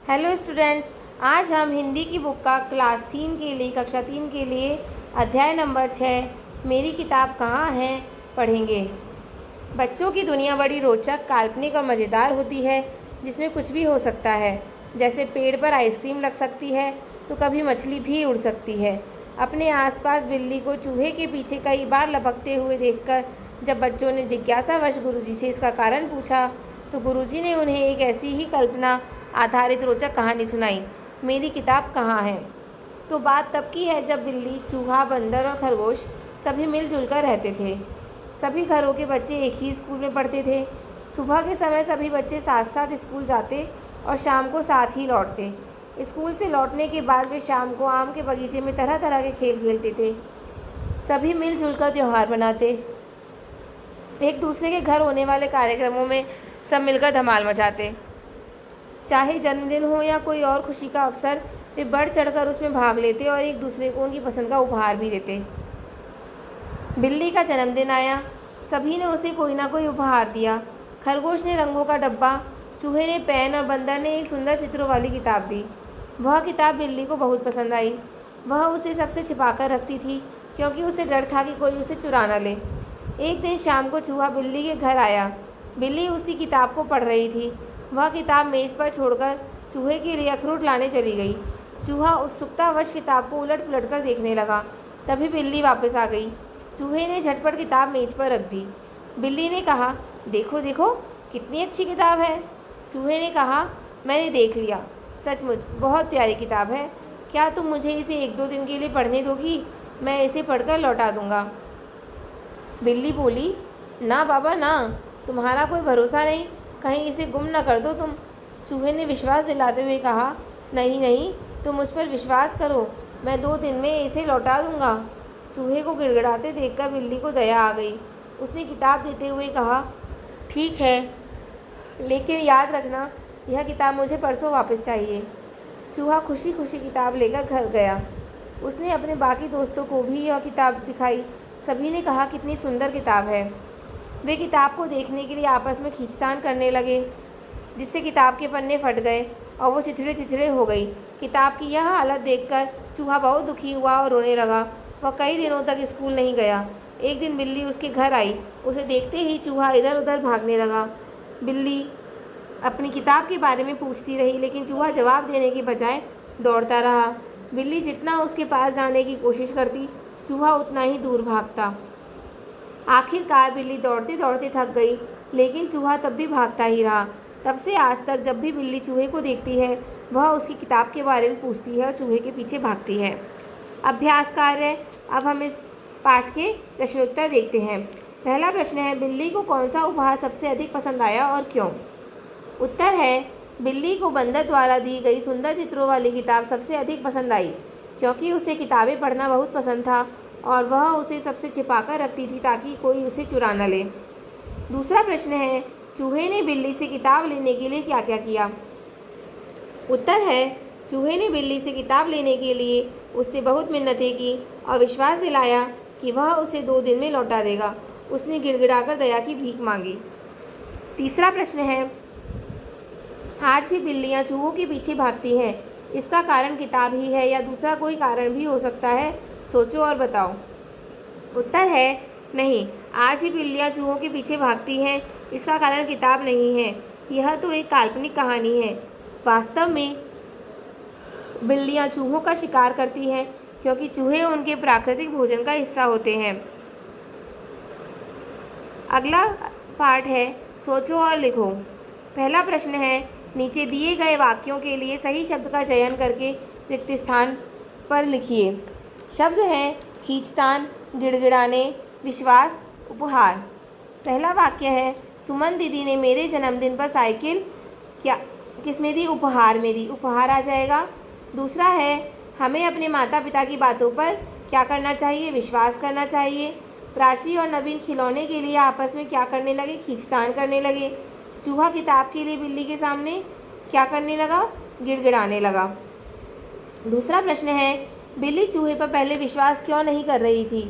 Hello students, आज हम हिंदी की बुक का क्लास 3 के लिए कक्षा 3 के लिए अध्याय नंबर 6 मेरी किताब कहाँ है पढ़ेंगे। बच्चों की दुनिया बड़ी रोचक, काल्पनिक और मज़ेदार होती है, जिसमें कुछ भी हो सकता है। जैसे पेड़ पर आइसक्रीम लग सकती है तो कभी मछली भी उड़ सकती है। अपने आसपास बिल्ली को चूहे के पीछे कई बार लपकते हुए देखकर जब बच्चों ने जिज्ञासावश गुरुजी से इसका कारण पूछा तो गुरुजी ने उन्हें एक ऐसी ही कल्पना आधारित रोचक कहानी सुनाई, मेरी किताब कहाँ है। तो बात तब की है जब बिल्ली, चूहा, बंदर और खरगोश सभी मिलजुल कर रहते थे। सभी घरों के बच्चे एक ही स्कूल में पढ़ते थे। सुबह के समय सभी बच्चे साथ साथ स्कूल जाते और शाम को साथ ही लौटते। स्कूल से लौटने के बाद वे शाम को आम के बगीचे में तरह तरह के खेल खेलते थे। सभी मिलजुल कर त्यौहार मनाते। एक दूसरे के घर होने वाले कार्यक्रमों में सब मिलकर धमाल मचाते। चाहे जन्मदिन हो या कोई और खुशी का अवसर, वे बढ़ चढ़कर उसमें भाग लेते और एक दूसरे को उनकी पसंद का उपहार भी देते। बिल्ली का जन्मदिन आया, सभी ने उसे कोई ना कोई उपहार दिया। खरगोश ने रंगों का डब्बा, चूहे ने पेन और बंदर ने एक सुंदर चित्रों वाली किताब दी। वह किताब बिल्ली को बहुत पसंद आई। वह उसे सबसे छिपाकर रखती थी क्योंकि उसे डर था कि कोई उसे चुरा न ले। एक दिन शाम को चूहा बिल्ली के घर आया। बिल्ली उसी किताब को पढ़ रही थी। वह किताब मेज़ पर छोड़कर चूहे के लिए अखरोट लाने चली गई। चूहा उत्सुकतावश किताब को उलट पुलट कर देखने लगा। तभी बिल्ली वापस आ गई। चूहे ने झटपट किताब मेज़ पर रख दी। बिल्ली ने कहा, देखो देखो, कितनी अच्छी किताब है। चूहे ने कहा, मैंने देख लिया, सचमुच बहुत प्यारी किताब है। क्या तुम मुझे इसे 1-2 दिन के लिए पढ़ने दोगी? मैं इसे पढ़कर लौटा दूँगा। बिल्ली बोली, ना बाबा ना, तुम्हारा कोई भरोसा नहीं, कहीं इसे गुम न कर दो तुम। चूहे ने विश्वास दिलाते हुए कहा, नहीं नहीं, तुम मुझ पर विश्वास करो, मैं 2 दिन में इसे लौटा दूँगा। चूहे को गिड़गिड़ाते देखकर बिल्ली को दया आ गई। उसने किताब देते हुए कहा, ठीक है, लेकिन याद रखना, यह किताब मुझे परसों वापस चाहिए। चूहा खुशी खुशी किताब लेकर घर गया। उसने अपने बाकी दोस्तों को भी यह किताब दिखाई। सभी ने कहा, कितनी सुंदर किताब है। वे किताब को देखने के लिए आपस में खींचतान करने लगे, जिससे किताब के पन्ने फट गए और वो चिथड़े चिथड़े हो गई। किताब की यह हालत देखकर चूहा बहुत दुखी हुआ और रोने लगा। वह कई दिनों तक स्कूल नहीं गया। एक दिन बिल्ली उसके घर आई। उसे देखते ही चूहा इधर उधर भागने लगा। बिल्ली अपनी किताब के बारे में पूछती रही, लेकिन चूहा जवाब देने के बजाय दौड़ता रहा। बिल्ली जितना उसके पास जाने की कोशिश करती, चूहा उतना ही दूर भागता। आखिरकार बिल्ली दौड़ते दौड़ते थक गई, लेकिन चूहा तब भी भागता ही रहा। तब से आज तक जब भी बिल्ली चूहे को देखती है, वह उसकी किताब के बारे में पूछती है और चूहे के पीछे भागती है। अभ्यास कार्य। अब हम इस पाठ के प्रश्नोत्तर देखते हैं। पहला प्रश्न है, बिल्ली को कौन सा उपहार सबसे अधिक पसंद आया और क्यों? उत्तर है, बिल्ली को बंदर द्वारा दी गई सुंदर चित्रों वाली किताब सबसे अधिक पसंद आई, क्योंकि उसे किताबें पढ़ना बहुत पसंद था और वह उसे सबसे छिपाकर रखती थी ताकि कोई उसे चुरा न ले। दूसरा प्रश्न है, चूहे ने बिल्ली से किताब लेने के लिए क्या क्या किया? उत्तर है, चूहे ने बिल्ली से किताब लेने के लिए उससे बहुत मिन्नतें की और विश्वास दिलाया कि वह उसे 2 दिन में लौटा देगा। उसने गिड़गिड़ाकर दया की भीख मांगी। तीसरा प्रश्न है, आज भी बिल्लियाँ चूहों के पीछे भागती हैं, इसका कारण किताब ही है या दूसरा कोई कारण भी हो सकता है? सोचो और बताओ। उत्तर है, नहीं, आज भी बिल्लियाँ चूहों के पीछे भागती हैं, इसका कारण किताब नहीं है, यह तो एक काल्पनिक कहानी है। वास्तव में बिल्लियाँ चूहों का शिकार करती हैं क्योंकि चूहे उनके प्राकृतिक भोजन का हिस्सा होते हैं। अगला पाठ है, सोचो और लिखो। पहला प्रश्न है, नीचे दिए गए वाक्यों के लिए सही शब्द का चयन करके रिक्त स्थान पर लिखिए। शब्द हैं खींचतान, गिड़गिड़ाने, विश्वास, उपहार। पहला वाक्य है, सुमन दीदी ने मेरे जन्मदिन पर साइकिल क्या किसने दी? उपहार में दी, उपहार आ जाएगा। दूसरा है, हमें अपने माता पिता की बातों पर क्या करना चाहिए? विश्वास करना चाहिए। प्राची और नवीन खिलौने के लिए आपस में क्या करने लगे? खींचतान करने लगे। चूहा किताब के लिए बिल्ली के सामने क्या करने लगा? गिड़गिड़ाने लगा। दूसरा प्रश्न है, बिल्ली चूहे पर पहले विश्वास क्यों नहीं कर रही थी?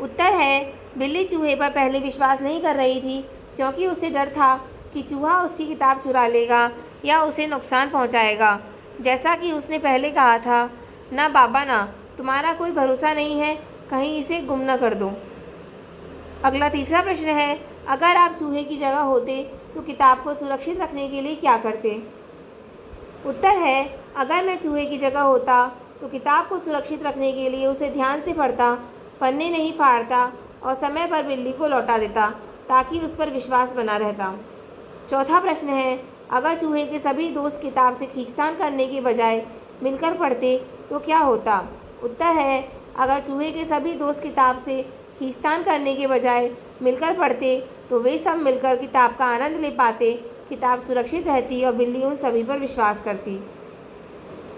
उत्तर है, बिल्ली चूहे पर पहले विश्वास नहीं कर रही थी क्योंकि उसे डर था कि चूहा उसकी किताब चुरा लेगा या उसे नुकसान पहुंचाएगा। जैसा कि उसने पहले कहा था, ना बाबा ना, तुम्हारा कोई भरोसा नहीं है, कहीं इसे गुम न कर दो। अगला तीसरा प्रश्न है, अगर आप चूहे की जगह होते तो किताब को सुरक्षित रखने के लिए क्या करते? उत्तर है, अगर मैं चूहे की जगह होता तो किताब को सुरक्षित रखने के लिए उसे ध्यान से पढ़ता, पन्ने नहीं फाड़ता और समय पर बिल्ली को लौटा देता, ताकि उस पर विश्वास बना रहता। चौथा प्रश्न है, अगर चूहे के सभी दोस्त किताब से खींचतान करने के बजाय मिलकर पढ़ते तो क्या होता? उत्तर है, अगर चूहे के सभी दोस्त किताब से खींचतान करने के बजाय मिलकर पढ़ते तो वे सब मिलकर किताब का आनंद ले पाते, किताब सुरक्षित रहती और बिल्ली उन सभी पर विश्वास करती।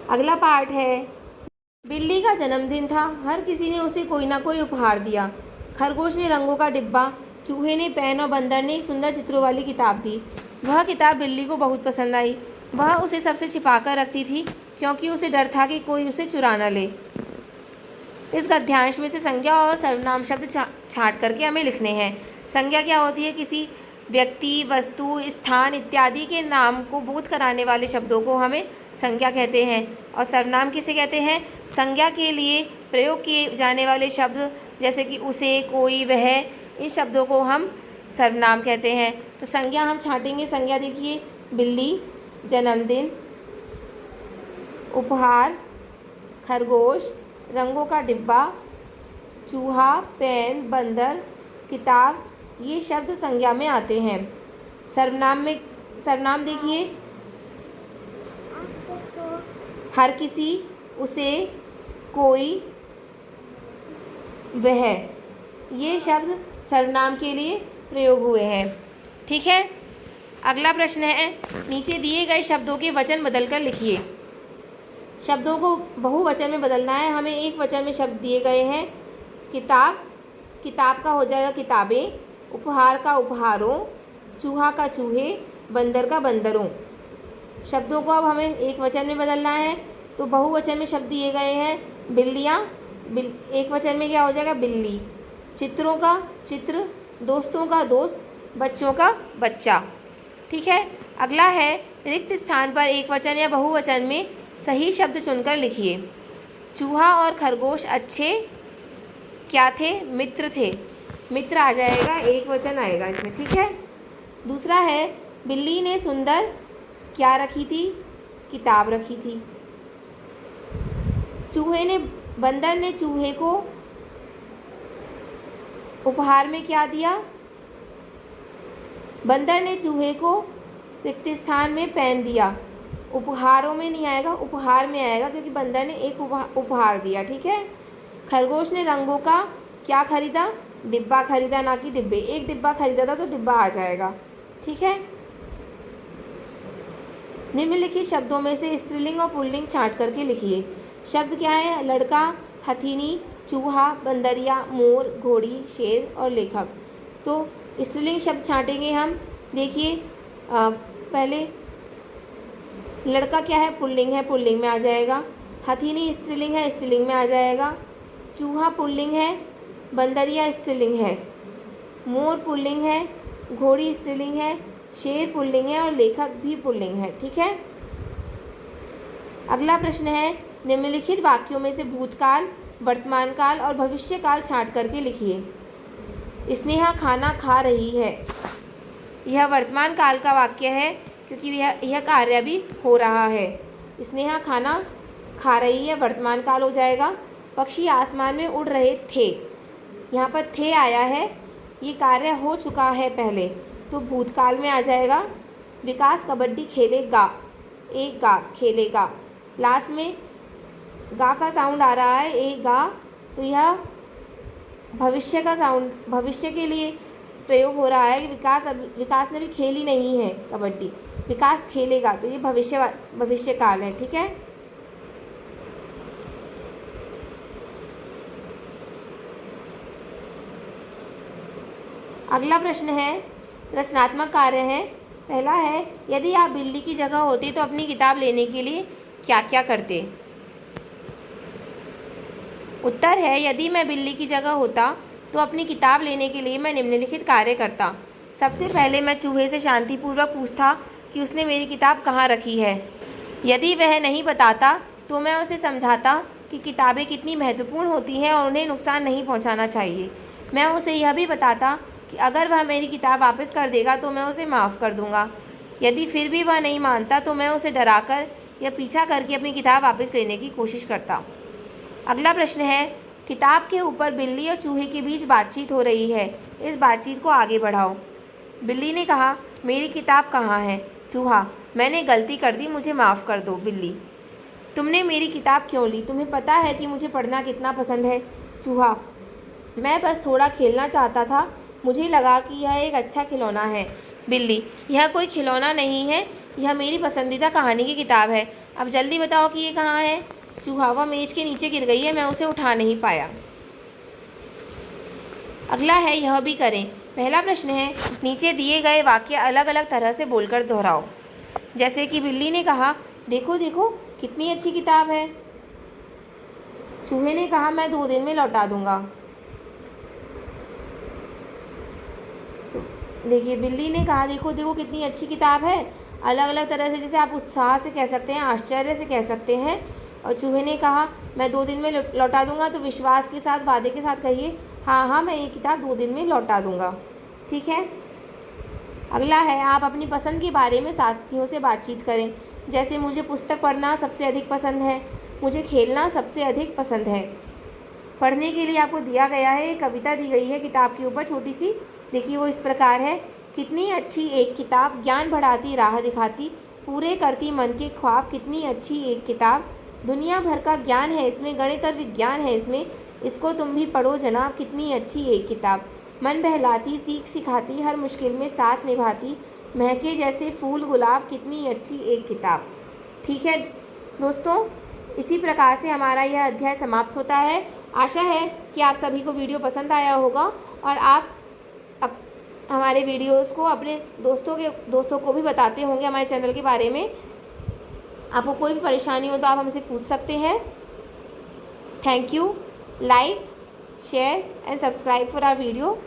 अगला पार्ट है, बिल्ली का जन्मदिन था, हर किसी ने उसे कोई ना कोई उपहार दिया। खरगोश ने रंगों का डिब्बा, चूहे ने पेन और बंदर ने एक सुंदर चित्रों वाली किताब दी। वह किताब बिल्ली को बहुत पसंद आई। वह उसे सबसे छिपा कर रखती थी, क्योंकि उसे डर था कि कोई उसे चुरा न ले। इस गद्यांश में से संज्ञा और सर्वनाम शब्द छांट करके हमें लिखने हैं। संज्ञा क्या होती है? किसी व्यक्ति, वस्तु, स्थान इत्यादि के नाम को बोध कराने वाले शब्दों को हमें संज्ञा कहते हैं। और सर्वनाम किसे कहते हैं? संज्ञा के लिए प्रयोग किए जाने वाले शब्द, जैसे कि उसे, कोई, वह, इन शब्दों को हम सर्वनाम कहते हैं। तो संज्ञा हम छांटेंगे। संज्ञा देखिए, बिल्ली, जन्मदिन, उपहार, खरगोश, रंगों का डिब्बा, चूहा, पेन, बंदर, किताब, ये शब्द संज्ञा में आते हैं। सर्वनाम देखिए, हर किसी, उसे, कोई, वह, ये शब्द सर्वनाम के लिए प्रयोग हुए हैं। ठीक है। अगला प्रश्न है, नीचे दिए गए शब्दों के वचन बदलकर लिखिए। शब्दों को बहुवचन में बदलना है। हमें एक वचन में शब्द दिए गए हैं। किताब, किताब का हो जाएगा किताबें, उपहार का उपहारों, चूहा का चूहे, बंदर का बंदरों। शब्दों को अब हमें एक वचन में बदलना है, तो बहुवचन में शब्द दिए गए हैं। बिल्लियाँ, एक वचन में क्या हो जाएगा? बिल्ली। चित्रों का चित्र, दोस्तों का दोस्त, बच्चों का बच्चा। ठीक है। अगला है, रिक्त स्थान पर एक वचन या बहुवचन में सही शब्द चुनकर लिखिए। चूहा और खरगोश अच्छे क्या थे? मित्र थे। मित्र आ जाएगा, एक वचन आएगा इसमें। ठीक है। दूसरा है, बिल्ली ने सुंदर क्या रखी थी? किताब रखी थी। बंदर ने चूहे को उपहार में क्या दिया? बंदर ने चूहे को रिक्त स्थान में पेन दिया। उपहारों में नहीं आएगा, उपहार में आएगा, क्योंकि बंदर ने एक उपहार दिया। ठीक है। खरगोश ने रंगों का क्या खरीदा? डिब्बा खरीदा, ना कि डिब्बे। एक डिब्बा खरीदा था तो डिब्बा आ जाएगा। ठीक है। निम्नलिखित शब्दों में से स्त्रीलिंग और पुल्लिंग छांट करके लिखिए। शब्द क्या है? लड़का, हथिनी, चूहा, बंदरिया, मोर, घोड़ी, शेर और लेखक। तो स्त्रीलिंग शब्द छांटेंगे हम। देखिए, पहले लड़का क्या है? पुल्लिंग है, पुल्लिंग में आ जाएगा। हथिनी स्त्रीलिंग है, स्त्रीलिंग में आ जाएगा। चूहा पुल्लिंग है, बंदरिया स्त्रीलिंग है। मोर पुल्लिंग है, घोड़ी स्त्रीलिंग है, शेर पुल्लिंग है और लेखक भी पुल्लिंग है। ठीक है। अगला प्रश्न है, निम्नलिखित वाक्यों में से भूतकाल, वर्तमान काल और भविष्य काल छांट करके लिखिए। स्नेहा खाना खा रही है। यह वर्तमान काल का वाक्य है, क्योंकि यह कार्य भी हो रहा है। स्नेहा खाना खा रही है, वर्तमान काल हो जाएगा। पक्षी आसमान में उड़ रहे थे। यहाँ पर थे आया है, ये कार्य हो चुका है पहले, तो भूतकाल में आ जाएगा। विकास कबड्डी खेलेगा, एक गा, खेलेगा। लास्ट में गा का साउंड आ रहा है, एक गा, तो यह भविष्य का साउंड, भविष्य के लिए प्रयोग हो रहा है कि विकास ने भी खेली नहीं है कबड्डी, विकास खेलेगा, तो ये भविष्य काल है। ठीक है। अगला प्रश्न है, रचनात्मक कार्य है। पहला है, यदि आप बिल्ली की जगह होते तो अपनी किताब लेने के लिए क्या क्या करते? उत्तर है, यदि मैं बिल्ली की जगह होता तो अपनी किताब लेने के लिए मैं निम्नलिखित कार्य करता। सबसे पहले मैं चूहे से शांतिपूर्वक पूछता कि उसने मेरी किताब कहाँ रखी है। यदि वह नहीं बताता तो मैं उसे समझाता कि किताबें कितनी महत्वपूर्ण होती हैं और उन्हें नुकसान नहीं पहुंचाना चाहिए। मैं उसे यह भी बताता कि अगर वह मेरी किताब वापस कर देगा तो मैं उसे माफ़ कर दूंगा। यदि फिर भी वह नहीं मानता तो मैं उसे डराकर या पीछा करके अपनी किताब वापस लेने की कोशिश करता। अगला प्रश्न है, किताब के ऊपर बिल्ली और चूहे के बीच बातचीत हो रही है, इस बातचीत को आगे बढ़ाओ। बिल्ली ने कहा, मेरी किताब कहाँ है? चूहा, मैंने गलती कर दी, मुझे माफ़ कर दो। बिल्ली, तुमने मेरी किताब क्यों ली? तुम्हें पता है कि मुझे पढ़ना कितना पसंद है। चूहा, मैं बस थोड़ा खेलना चाहता था, मुझे लगा कि यह एक अच्छा खिलौना है। बिल्ली, यह कोई खिलौना नहीं है, यह मेरी पसंदीदा कहानी की किताब है। अब जल्दी बताओ कि ये कहाँ है। चूहा, वह मेज़ के नीचे गिर गई है, मैं उसे उठा नहीं पाया। अगला है, यह भी करें। पहला प्रश्न है, नीचे दिए गए वाक्य अलग अलग तरह से बोलकर दोहराओ। जैसे कि बिल्ली ने कहा, देखो देखो कितनी अच्छी किताब है। चूहे ने कहा, मैं 2 दिन में लौटा दूंगा। देखिए, बिल्ली ने कहा, देखो देखो कितनी अच्छी किताब है। अलग अलग तरह से, जैसे आप उत्साह से कह सकते हैं, आश्चर्य से कह सकते हैं। और चूहे ने कहा, मैं 2 दिन में लौटा दूंगा, तो विश्वास के साथ, वादे के साथ कहिए, हाँ हाँ मैं ये किताब 2 दिन में लौटा दूंगा। ठीक है। अगला है, आप अपनी पसंद के बारे में साथियों से बातचीत करें। जैसे, मुझे पुस्तक पढ़ना सबसे अधिक पसंद है, मुझे खेलना सबसे अधिक पसंद है। पढ़ने के लिए आपको दिया गया है, एक कविता दी गई है किताब के ऊपर छोटी सी। देखिए, वो इस प्रकार है, कितनी अच्छी एक किताब, ज्ञान बढ़ाती, राह दिखाती, पूरे करती मन के ख्वाब। कितनी अच्छी एक किताब, दुनिया भर का ज्ञान है इसमें, गणित और विज्ञान है इसमें, इसको तुम भी पढ़ो जनाब। कितनी अच्छी एक किताब, मन बहलाती, सीख सिखाती, हर मुश्किल में साथ निभाती, महके जैसे फूल गुलाब। कितनी अच्छी एक किताब। ठीक है दोस्तों, इसी प्रकार से हमारा यह अध्याय समाप्त होता है। आशा है कि आप सभी को वीडियो पसंद आया होगा और आप हमारे वीडियोस को अपने दोस्तों को भी बताते होंगे हमारे चैनल के बारे में। आपको कोई भी परेशानी हो तो आप हमसे पूछ सकते हैं। Thank you. Like, share and subscribe for our video.